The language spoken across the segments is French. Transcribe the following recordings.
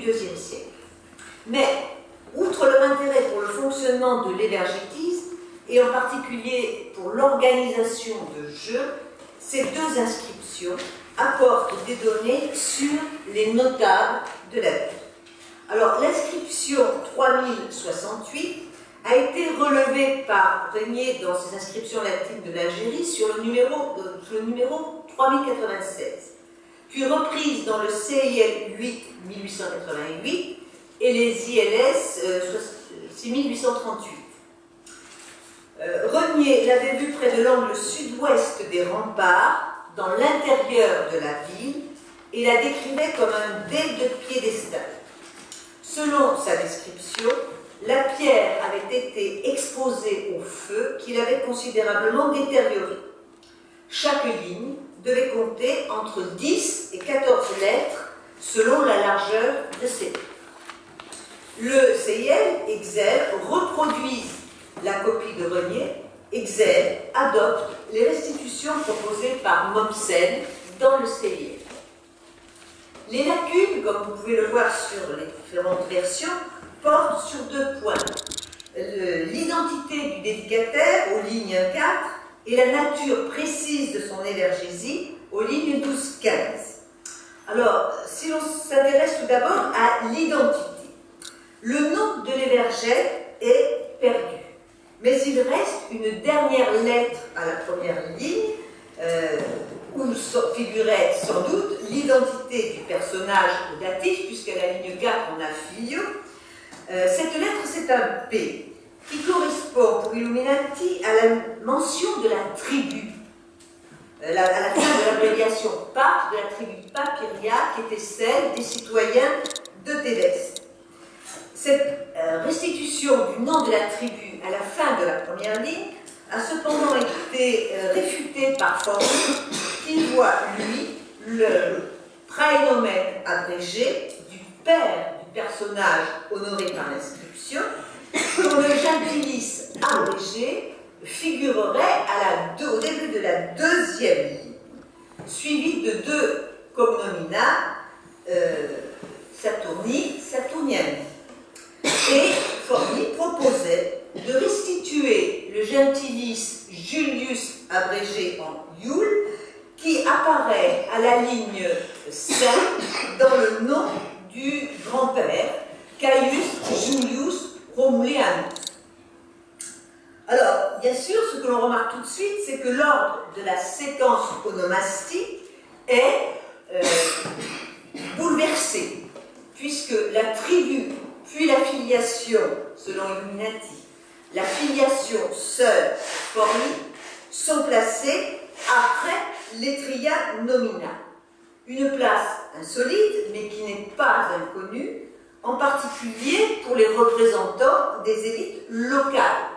IIe siècle. Mais, outre leur intérêt pour le fonctionnement de l'évergétisme, et en particulier pour l'organisation de jeux, ces deux inscriptions apportent des données sur les notables de la ville. Alors, l'inscription 3068 a été relevée par Régnier dans ses inscriptions latines de l'Algérie sur le numéro 3096, puis reprise dans le CIL 8 1888 et les ILS 6838. Régnier l'avait vu près de l'angle sud-ouest des remparts, dans l'intérieur de la ville, et la décrivait comme un dais de piédestal. Selon sa description, la pierre avait été exposée au feu qui l'avait considérablement détériorée. Chaque ligne devait compter entre 10 et 14 lettres selon la largeur de ses lettres. Le CIL, Excel, reproduit la copie de Régnier. Excel adopte les restitutions proposées par Mommsen dans le CIL. Les lacunes, comme vous pouvez le voir sur les différentes versions, portent sur deux points. L'identité du dédicataire aux lignes 4 et la nature précise de son évergésie aux lignes 12-15. Alors, si l'on s'intéresse tout d'abord à l'identité, le nom de l'évergète est perdu, mais il reste une dernière lettre à la première ligne, où figurait sans doute l'identité du personnage datif, puisqu'à la ligne 4 on a Filio. Cette lettre, c'est un P, qui correspond pour Illuminati à la mention de la tribu, à la fin de l'abréviation pape, de la tribu Papiria, qui était celle des citoyens de Thébès. Cette restitution du nom de la tribu à la fin de la première ligne a cependant été réfutée par Forni, qui voit, lui, le praenomen abrégé du père du personnage honoré par l'inscription, dont le gentilis abrégé figurerait au début de la deuxième ligne, suivi de deux cognomina, Saturni, Saturniani. Et Forni proposait de restituer le gentilis Julius abrégé en Iul, qui apparaît à la ligne 5 dans le nom du grand-père, Caius Julius Romulianus. Alors, bien sûr, ce que l'on remarque tout de suite, c'est que l'ordre de la séquence onomastique est bouleversé, puisque la tribu, puis la filiation, selon Illuminati, la filiation seule, Forni, sont placées après l'Etria nomina. Une place insolite, mais qui n'est pas inconnue, en particulier pour les représentants des élites locales,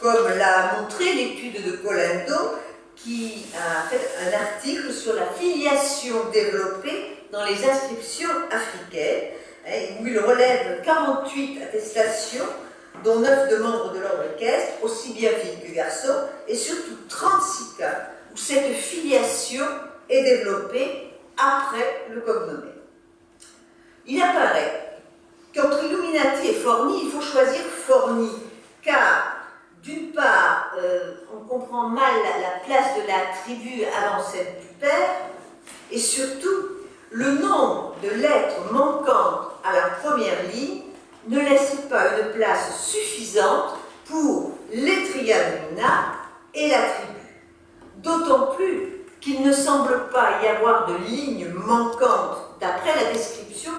comme l'a montré l'étude de Colando, qui a fait un article sur la filiation développée dans les inscriptions africaines, où il relève 48 attestations, dont 9 de membres de l'ordre équestre, aussi bien filles que garçons, et surtout 36 cas où cette filiation est développée après le cognomen. Il apparaît qu'entre Illuminati et Forni, il faut choisir Forni, car d'une part, on comprend mal la place de la tribu avant celle du père, et surtout, le nombre de lettres manquantes à la première ligne ne laisse pas une place suffisante pour l'Etria nomina et la tribu. D'autant plus qu'il ne semble pas y avoir de lignes manquantes d'après la description